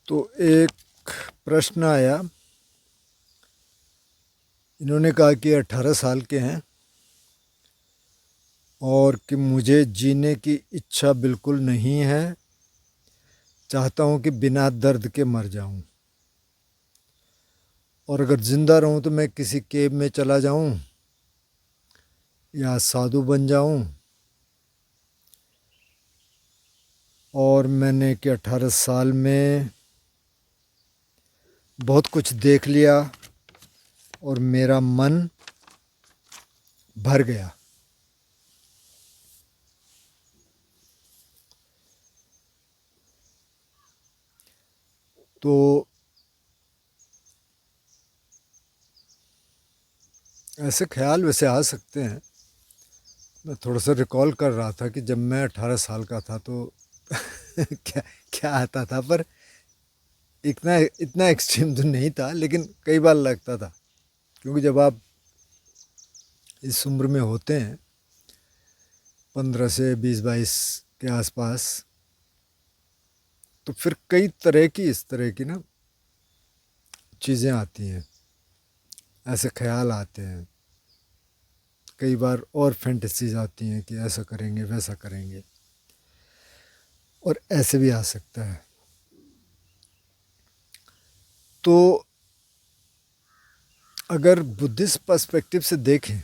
तो एक प्रश्न आया। इन्होंने कहा कि 18 साल के हैं और कि मुझे जीने की इच्छा बिल्कुल नहीं है, चाहता हूँ कि बिना दर्द के मर जाऊँ, और अगर ज़िंदा रहूँ तो मैं किसी केव में चला जाऊँ या साधु बन जाऊँ। और मैंने कि 18 साल में बहुत कुछ देख लिया और मेरा मन भर गया। तो ऐसे ख्याल वैसे आ सकते हैं। मैं थोड़ा सा रिकॉल कर रहा था कि जब मैं 18 साल का था तो क्या क्या आता था, पर इतना इतना एक्सट्रीम तो नहीं था, लेकिन कई बार लगता था। क्योंकि जब आप इस उम्र में होते हैं 15 से 20-22 के आसपास, तो फिर कई तरह की इस तरह की ना चीज़ें आती हैं, ऐसे ख्याल आते हैं। कई बार और फैंटेसीज आती हैं कि ऐसा करेंगे वैसा करेंगे, और ऐसे भी आ सकता है। तो अगर बुद्धिस्ट पर्सपेक्टिव से देखें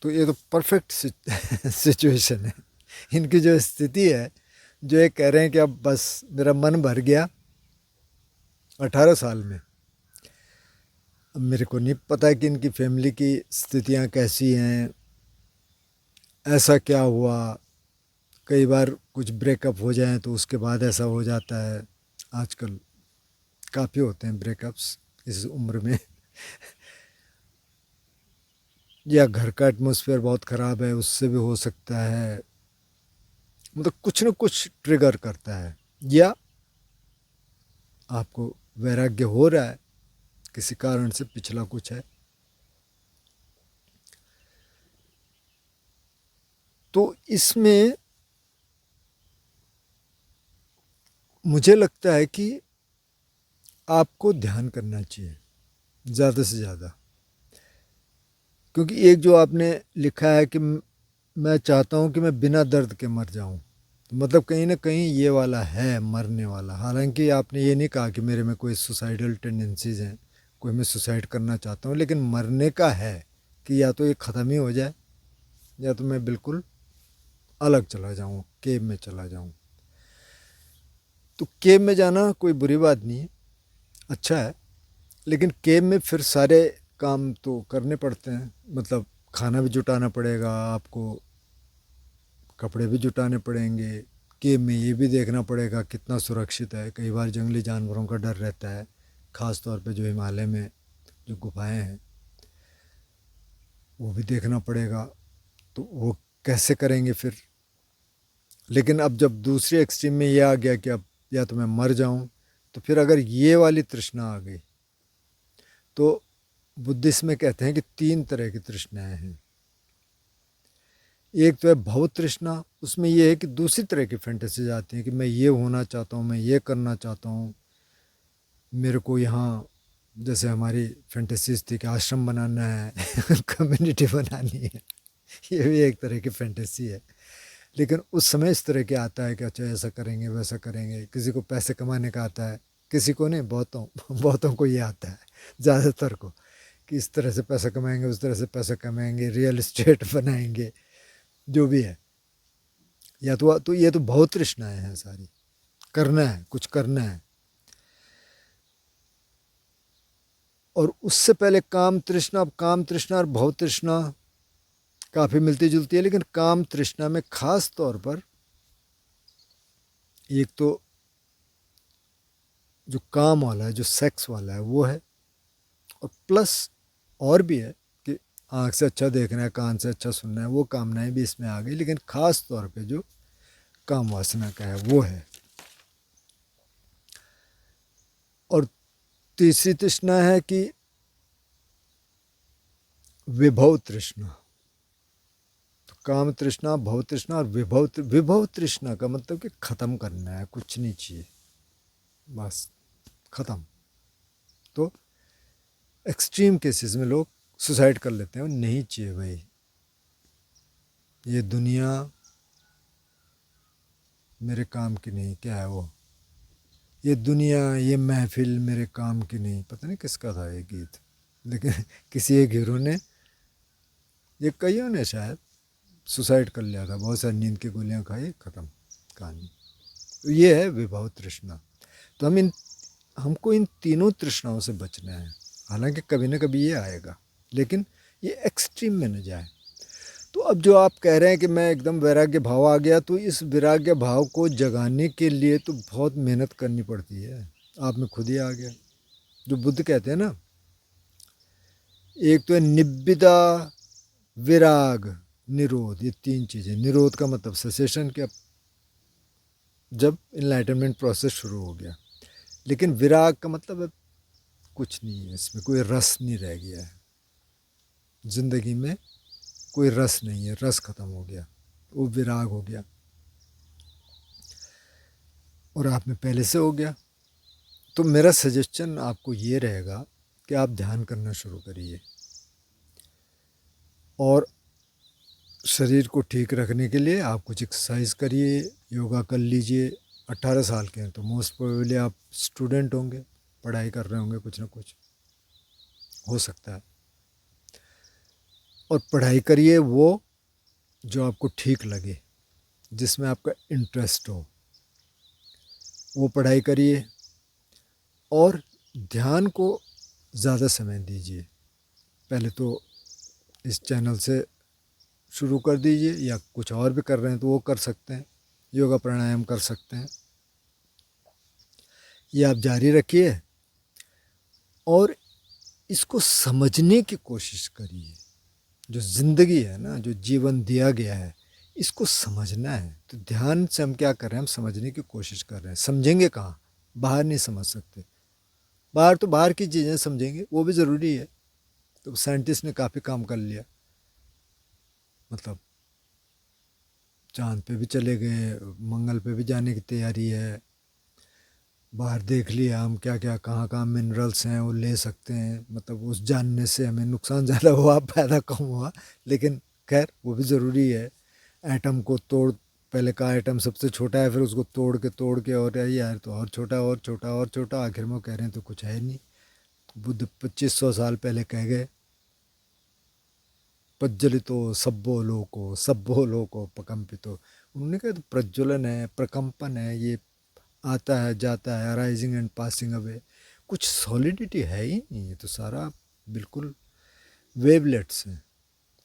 तो ये तो परफेक्ट सिचुएशन है। इनकी जो स्थिति है, जो ये कह रहे हैं कि अब बस मेरा मन भर गया 18 साल में। अब मेरे को नहीं पता कि इनकी फैमिली की स्थितियां कैसी हैं, ऐसा क्या हुआ। कई बार कुछ ब्रेकअप हो जाए तो उसके बाद ऐसा हो जाता है। आजकल काफ़ी होते हैं ब्रेकअप्स इस उम्र में। या घर का एटमॉस्फेयर बहुत ख़राब है, उससे भी हो सकता है। मतलब कुछ न कुछ ट्रिगर करता है, या आपको वैराग्य हो रहा है किसी कारण से, पिछला कुछ है। तो इसमें मुझे लगता है कि आपको ध्यान करना चाहिए ज़्यादा से ज़्यादा। क्योंकि एक जो आपने लिखा है कि मैं चाहता हूँ कि मैं बिना दर्द के मर जाऊँ, तो मतलब कहीं ना कहीं ये वाला है, मरने वाला। हालांकि आपने ये नहीं कहा कि मेरे में कोई सुसाइडल टेंडेंसीज़ हैं, कोई मैं सुसाइड करना चाहता हूँ, लेकिन मरने का है कि या तो ये ख़त्म ही हो जाए या तो मैं बिल्कुल अलग चला जाऊँ, केव में चला जाऊँ। तो केव में जाना कोई बुरी बात नहीं है, अच्छा है। लेकिन केव में फिर सारे काम तो करने पड़ते हैं। मतलब खाना भी जुटाना पड़ेगा आपको, कपड़े भी जुटाने पड़ेंगे। केव में ये भी देखना पड़ेगा कितना सुरक्षित है। कई बार जंगली जानवरों का डर रहता है, ख़ास तौर पे जो हिमालय में जो गुफाएं हैं वो भी देखना पड़ेगा। तो वो कैसे करेंगे फिर। लेकिन अब जब दूसरी एक्सट्रीम में ये आ गया कि अब या तो मैं मर जाऊं, तो फिर अगर ये वाली तृष्णा आ गई, तो बुद्धिस्ट में कहते हैं कि 3 तरह की तृष्णाएं हैं। एक तो है भव तृष्णा, उसमें यह है कि दूसरी तरह की फैंटेसीज आती हैं कि मैं ये होना चाहता हूँ, मैं ये करना चाहता हूँ, मेरे को यहाँ, जैसे हमारी फैंटेसीज थी कि आश्रम बनाना है कम्युनिटी बनानी है। ये भी एक तरह की फैंटेसी है। लेकिन उस समय इस तरह के आता है कि अच्छा ऐसा करेंगे वैसा करेंगे। किसी को पैसे कमाने का आता है, किसी को नहीं, बहुतों बहुतों को ये आता है, ज़्यादातर को, कि इस तरह से पैसा कमाएंगे, उस तरह से पैसा कमाएंगे, रियल इस्टेट बनाएंगे, जो भी है। या तो ये तो बहुत तृष्णाएँ हैं सारी, करना है, कुछ करना है। और उससे पहले काम तृष्णा। अब काम तृष्णा और भव तृष्णा काफ़ी मिलती जुलती है, लेकिन काम तृष्णा में ख़ास तौर पर एक तो जो काम वाला है, जो सेक्स वाला है, वो है। और प्लस और भी है कि आँख से अच्छा देखना है, कान से अच्छा सुनना है, वो कामनाएं भी इसमें आ गई। लेकिन ख़ास तौर पे जो काम वासना का है वो है। और तीसरी तृष्णा है कि विभव तृष्णा। तो काम तृष्णा, भव तृष्णा और विभव तृष्णा का मतलब कि ख़त्म करना है, कुछ नहीं चाहिए, बस ख़त्म। तो एक्सट्रीम केसेस में लोग सुसाइड कर लेते हैं। नहीं चाहिए भाई, ये दुनिया मेरे काम की नहीं। क्या है वो, ये दुनिया ये महफिल मेरे काम की नहीं, पता नहीं किसका था ये गीत, लेकिन किसी एक हीरो ने, ये कईयों ने शायद सुसाइड कर लिया था, बहुत सारी नींद की गोलियां खाई, ख़त्म कहानी। तो ये है विभव तृष्णा। तो हमको इन तीनों तृष्णाओं से बचना है। हालांकि कभी ना कभी ये आएगा, लेकिन ये एक्सट्रीम में न जाए। तो अब जो आप कह रहे हैं कि मैं एकदम वैराग्य भाव आ गया, तो इस वैराग्य भाव को जगाने के लिए तो बहुत मेहनत करनी पड़ती है। आप में खुद ही आ गया। जो बुद्ध कहते हैं ना, एक तो है निब्बिदा, विराग, निरोध। ये तीन चीज़ें। निरोध का मतलब सेसेशन, के जब इनलाइटनमेंट प्रोसेस शुरू हो गया। लेकिन विराग का मतलब है कुछ नहीं है, इसमें कोई रस नहीं रह गया है, ज़िंदगी में कोई रस नहीं है, रस ख़त्म हो गया, वो विराग हो गया। और आप में पहले से हो गया। तो मेरा सजेशन आपको ये रहेगा कि आप ध्यान करना शुरू करिए, और शरीर को ठीक रखने के लिए आप कुछ एक्सरसाइज करिए, योगा कर लीजिए। 18 साल के हैं तो मोस्ट प्रोबेबली आप स्टूडेंट होंगे, पढ़ाई कर रहे होंगे, कुछ ना कुछ हो सकता है। और पढ़ाई करिए वो जो आपको ठीक लगे, जिसमें आपका इंटरेस्ट हो, वो पढ़ाई करिए। और ध्यान को ज़्यादा समय दीजिए। पहले तो इस चैनल से शुरू कर दीजिए, या कुछ और भी कर रहे हैं तो वो कर सकते हैं, योगा प्राणायाम कर सकते हैं, ये आप जारी रखिए। और इसको समझने की कोशिश करिए। जो ज़िंदगी है ना, जो जीवन दिया गया है, इसको समझना है। तो ध्यान से हम क्या कर रहे हैं, हम समझने की कोशिश कर रहे हैं। समझेंगे कहाँ, बाहर नहीं समझ सकते। बाहर तो बाहर की चीज़ें समझेंगे, वो भी ज़रूरी है। तो साइंटिस्ट ने काफ़ी काम कर लिया, मतलब चांद पे भी चले गए, मंगल पे भी जाने की तैयारी है। बाहर देख लिया हम क्या क्या कहाँ कहाँ मिनरल्स हैं, वो ले सकते हैं। मतलब उस जानने से हमें नुकसान ज़्यादा हुआ, फ़ायदा कम हुआ, लेकिन खैर वो भी ज़रूरी है। एटम को तोड़, पहले का एटम सबसे छोटा है, फिर उसको तोड़ के और यार तो और छोटा और छोटा और छोटा, आखिर में वो कह रहे हैं तो कुछ है नहीं। बुद्ध 2500 साल पहले कह गए, प्रज्वलितो सब्बो लोको प्रकम्पितो। उन्होंने कहा तो प्रज्वलन है, प्रकम्पन है, ये आता है जाता है, अराइजिंग एंड पासिंग अवे। कुछ सॉलिडिटी है ही नहीं, ये तो सारा बिल्कुल वेवलेट्स हैं,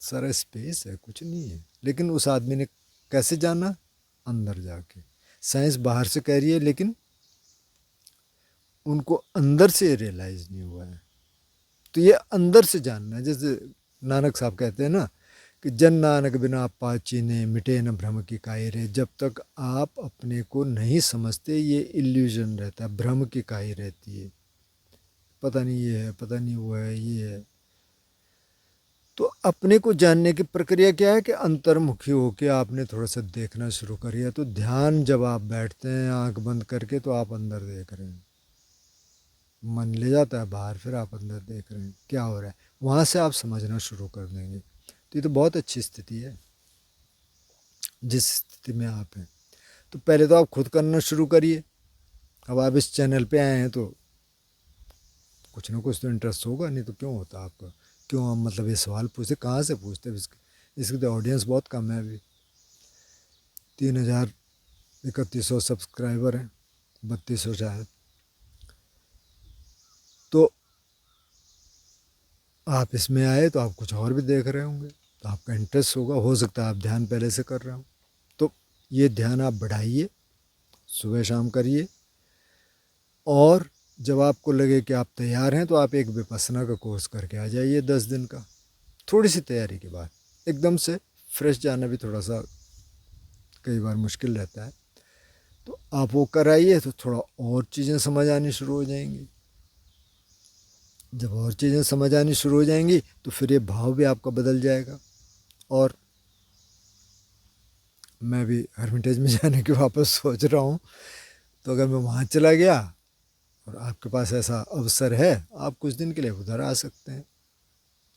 सारा स्पेस है, कुछ नहीं है। लेकिन उस आदमी ने कैसे जाना, अंदर जाके। साइंस बाहर से कह रही है, लेकिन उनको अंदर से रियलाइज़ नहीं हुआ है। तो ये अंदर से जानना है। जैसे नानक साहब कहते हैं ना कि जन नानक बिना पाची ने मिटे न भ्रम की काई रे। जब तक आप अपने को नहीं समझते, ये इल्यूजन रहता है, भ्रम की काई रहती है, पता नहीं ये है, पता नहीं वो है, ये है। तो अपने को जानने की प्रक्रिया क्या है कि अंतर्मुखी होकर आपने थोड़ा सा देखना शुरू करिए। तो ध्यान जब आप बैठते हैं आंख बंद करके, तो आप अंदर देख रहे हैं, मन ले जाता है बाहर, फिर आप अंदर देख रहे हैं क्या हो रहा है, वहाँ से आप समझना शुरू कर देंगे। तो ये तो बहुत अच्छी स्थिति है जिस स्थिति में आप हैं। तो पहले तो आप खुद करना शुरू करिए। अब आप इस चैनल पे आए हैं तो कुछ ना कुछ तो इंटरेस्ट होगा, नहीं तो क्यों होता आपका। क्यों हम मतलब ये सवाल पूछते, कहाँ से पूछते हैं। इसकी तो ऑडियंस बहुत कम है अभी, 3100 सब्सक्राइबर हैं, 3200 शायद। तो आप इसमें आए तो आप कुछ और भी देख रहे होंगे, तो आपका इंटरेस्ट होगा, हो सकता है आप ध्यान पहले से कर रहे हो। तो ये ध्यान आप बढ़ाइए, सुबह शाम करिए। और जब आपको लगे कि आप तैयार हैं, तो आप एक विपස්සना का कोर्स करके आ जाइए 10 दिन का, थोड़ी सी तैयारी के बाद। एकदम से फ्रेश जाना भी थोड़ा सा कई बार मुश्किल रहता है। तो आप वो कराइए, तो थोड़ा और चीज़ें समझ आनी शुरू हो जाएंगी। जब और चीज़ें समझ आनी शुरू हो जाएंगी, तो फिर ये भाव भी आपका बदल जाएगा। और मैं भी हर्मिटेज में जाने की वापस सोच रहा हूँ। तो अगर मैं वहाँ चला गया और आपके पास ऐसा अवसर है, आप कुछ दिन के लिए उधर आ सकते हैं,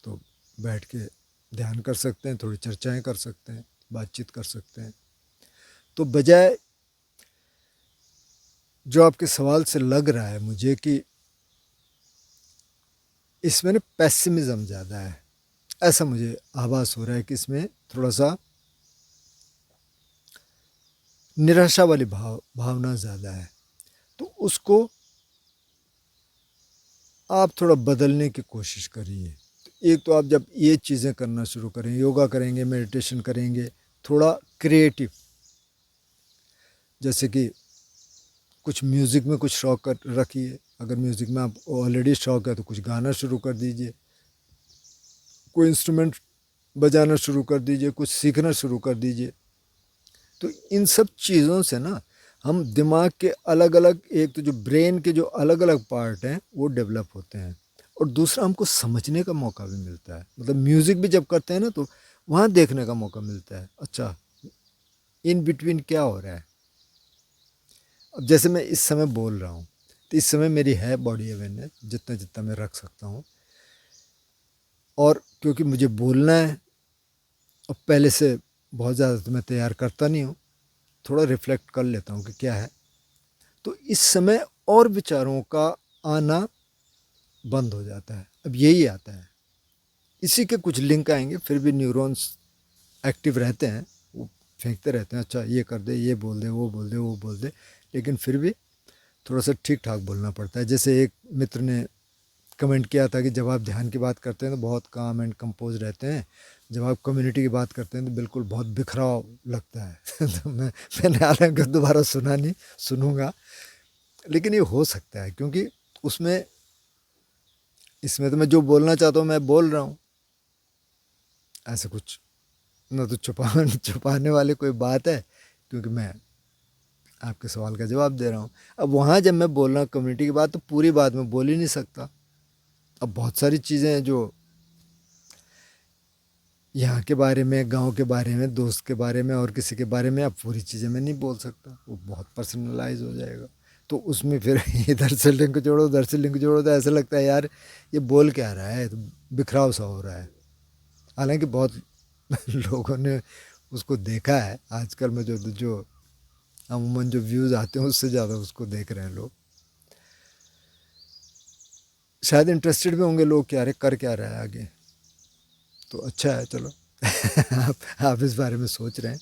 तो बैठ के ध्यान कर सकते हैं, थोड़ी चर्चाएं कर सकते हैं, बातचीत कर सकते हैं। तो बजाय जो आपके सवाल से लग रहा है मुझे कि इसमें ना पेसिमिज्म ज़्यादा है, ऐसा मुझे आभास हो रहा है कि इसमें थोड़ा सा निराशा वाली भावना ज़्यादा है। तो उसको आप थोड़ा बदलने की कोशिश करिए। एक तो आप जब ये चीज़ें करना शुरू करें, योगा करेंगे, मेडिटेशन करेंगे, थोड़ा क्रिएटिव, जैसे कि कुछ म्यूज़िक में कुछ शौक़ रखिए। अगर म्यूज़िक में आप ऑलरेडी शौक़ है तो कुछ गाना शुरू कर दीजिए, कोई इंस्ट्रूमेंट बजाना शुरू कर दीजिए, कुछ सीखना शुरू कर दीजिए। तो इन सब चीज़ों से ना हम दिमाग के अलग अलग, एक तो जो ब्रेन के जो अलग अलग पार्ट हैं वो डेवलप होते हैं, और दूसरा हमको समझने का मौका भी मिलता है। मतलब म्यूज़िक भी जब करते हैं ना तो वहाँ देखने का मौका मिलता है, अच्छा इन बिटवीन क्या हो रहा है। अब जैसे मैं इस समय बोल रहा हूँ तो इस समय मेरी है बॉडी अवेयरनेस जितना जितना मैं रख सकता हूँ, और क्योंकि मुझे बोलना है और पहले से बहुत ज़्यादा तो मैं तैयार करता नहीं हूँ, थोड़ा रिफ्लेक्ट कर लेता हूँ कि क्या है, तो इस समय और विचारों का आना बंद हो जाता है। अब यही आता है, इसी के कुछ लिंक आएंगे, फिर भी न्यूरॉन्स एक्टिव रहते हैं, वो फेंकते रहते हैं, अच्छा ये कर दे, ये बोल दे, वो बोल दे, वो बोल दे, लेकिन फिर भी थोड़ा सा ठीक ठाक बोलना पड़ता है। जैसे एक मित्र ने कमेंट किया था कि जब आप ध्यान की बात करते हैं तो बहुत काम एंड कंपोज रहते हैं, जब आप कम्युनिटी की बात करते हैं तो बिल्कुल बहुत बिखराव लगता है। तो मैंने हालांकि दोबारा सुना नहीं, सुनूंगा, लेकिन ये हो सकता है क्योंकि उसमें, इसमें तो मैं जो बोलना चाहता हूँ मैं बोल रहा हूँ, ऐसे कुछ ना तो छुपाने वाली कोई बात है, क्योंकि मैं आपके सवाल का जवाब दे रहा हूँ। अब वहाँ जब मैं बोल रहा हूँ कम्युनिटी की बात, तो पूरी बात मैं बोल ही नहीं सकता। अब बहुत सारी चीज़ें हैं जो यहाँ के बारे में, गांव के बारे में, दोस्त के बारे में और किसी के बारे में, अब पूरी चीज़ें मैं नहीं बोल सकता, वो बहुत पर्सनलाइज हो जाएगा। तो उसमें फिर इधर से लिंक जोड़ो, उधर से लिंक जोड़ो, तो ऐसा लगता है यार ये बोल क्या रहा है, तो बिखराव सा हो रहा है। हालांकि बहुत लोगों ने उसको देखा है, आजकल में जो जो अमूमन जो व्यूज़ आते हैं उससे ज़्यादा उसको देख रहे हैं लोग, शायद इंटरेस्टेड भी होंगे लोग कि अरे कर क्या रहा है आगे। तो अच्छा है, चलो आप इस बारे में सोच रहे हैं।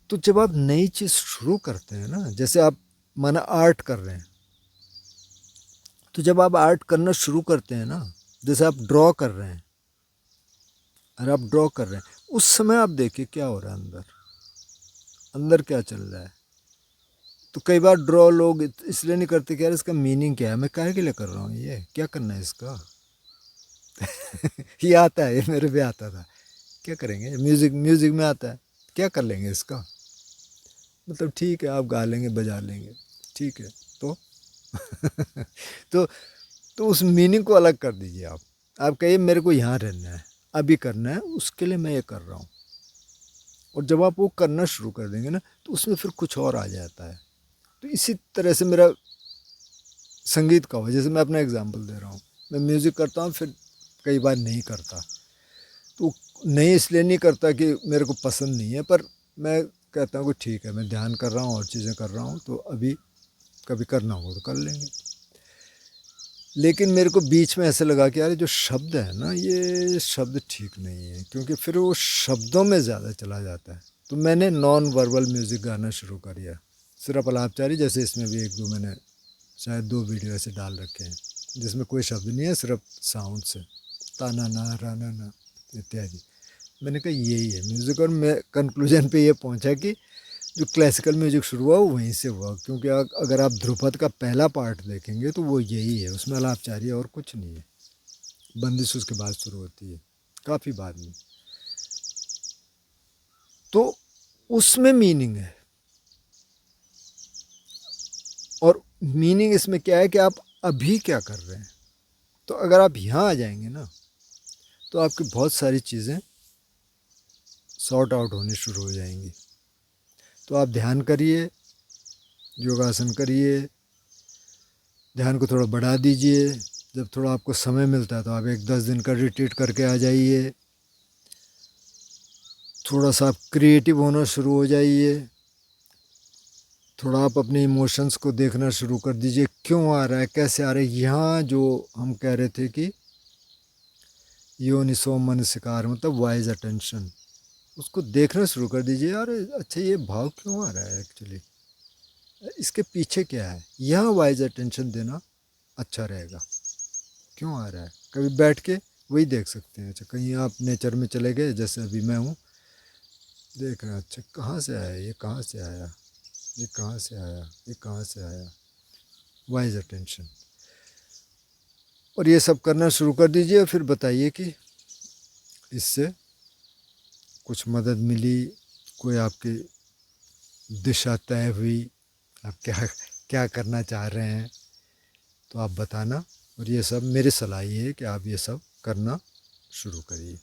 तो जब आप नई चीज़ शुरू करते हैं ना, जैसे आप माना आर्ट कर रहे हैं, तो जब आप आर्ट करना शुरू करते हैं ना, जैसे आप ड्रॉ कर रहे हैं, और आप ड्रॉ कर रहे हैं, उस समय आप देखिए क्या हो रहा है अंदर, अंदर क्या चल रहा है। तो कई बार ड्रॉ लोग इसलिए नहीं करते कि यार इसका मीनिंग क्या है, मैं काहे के लिए कर रहा हूँ, ये क्या करना है इसका। ये आता है, ये मेरे भी आता था, क्या करेंगे, म्यूज़िक म्यूज़िक में आता है, क्या कर लेंगे इसका, मतलब ठीक है आप गा लेंगे, बजा लेंगे, ठीक है, तो तो तो उस मीनिंग को अलग कर दीजिए। आप कहिए मेरे को यहाँ रहना है, अभी करना है, उसके लिए मैं ये कर रहा हूँ। और जब आप वो करना शुरू कर देंगे ना, तो उसमें फिर कुछ और आ जाता है। तो इसी तरह से मेरा संगीत का हो, जैसे मैं अपना एग्जांपल दे रहा हूँ, मैं म्यूज़िक करता हूँ, फिर कई बार नहीं करता, तो नहीं इसलिए नहीं करता कि मेरे को पसंद नहीं है, पर मैं कहता हूँ कि ठीक है मैं ध्यान कर रहा हूँ और चीज़ें कर रहा हूँ, तो अभी कभी करना होगा तो कर लेंगे। लेकिन मेरे को बीच में ऐसे लगा कि यार जो शब्द है ना, ये शब्द ठीक नहीं है, क्योंकि फिर वो शब्दों में ज़्यादा चला जाता है। तो मैंने नॉन वर्बल म्यूज़िक गाना शुरू कर दिया, सिर्फ अलापचारी, जैसे इसमें भी एक दो मैंने शायद 2 वीडियो ऐसे डाल रखे हैं जिसमें कोई शब्द नहीं है, सिर्फ साउंड से, ताना ना राना ना इत्यादि। मैंने कहा यही है म्यूज़िक, और मैं कंक्लूजन पे ये पहुंचा कि जो क्लासिकल म्यूजिक शुरू हुआ वो वहीं से हुआ, क्योंकि अगर आप ध्रुपद का पहला पार्ट देखेंगे तो वो यही है, उसमें अलापचारी और कुछ नहीं है, बंदिश उसके बाद शुरू होती है काफ़ी बाद में। तो उसमें मीनिंग है, और मीनिंग इसमें क्या है कि आप अभी क्या कर रहे हैं। तो अगर आप यहाँ आ जाएंगे ना, तो आपकी बहुत सारी चीज़ें सॉर्ट आउट होनी शुरू हो जाएंगी। तो आप ध्यान करिए, योगासन करिए, ध्यान को थोड़ा बढ़ा दीजिए। जब थोड़ा आपको समय मिलता है तो आप एक 10 दिन का रिट्रीट करके आ जाइए। थोड़ा सा आप क्रिएटिव होना शुरू हो जाइए। थोड़ा आप अपने इमोशंस को देखना शुरू कर दीजिए, क्यों आ रहा है, कैसे आ रहा है। यहाँ जो हम कह रहे थे कि योनिसो मनसिकार मतलब वाइज अटेंशन, उसको देखना शुरू कर दीजिए। यार अच्छा ये भाव क्यों आ रहा है, एक्चुअली इसके पीछे क्या है, यहाँ वाइज अटेंशन देना अच्छा रहेगा। क्यों आ रहा है, कभी बैठ के वही देख सकते हैं। अच्छा कहीं आप नेचर में चले गए, जैसे अभी मैं हूँ, देख रहे हैं अच्छा कहाँ से आया, ये कहाँ से आया, ये कहाँ से आया, ये कहाँ से आया, वाइज अटेंशन। और ये सब करना शुरू कर दीजिए। फिर बताइए कि इससे कुछ मदद मिली, कोई आपकी दिशा तय हुई, आप क्या क्या करना चाह रहे हैं, तो आप बताना। और ये सब मेरी सलाह ये है कि आप ये सब करना शुरू करिए।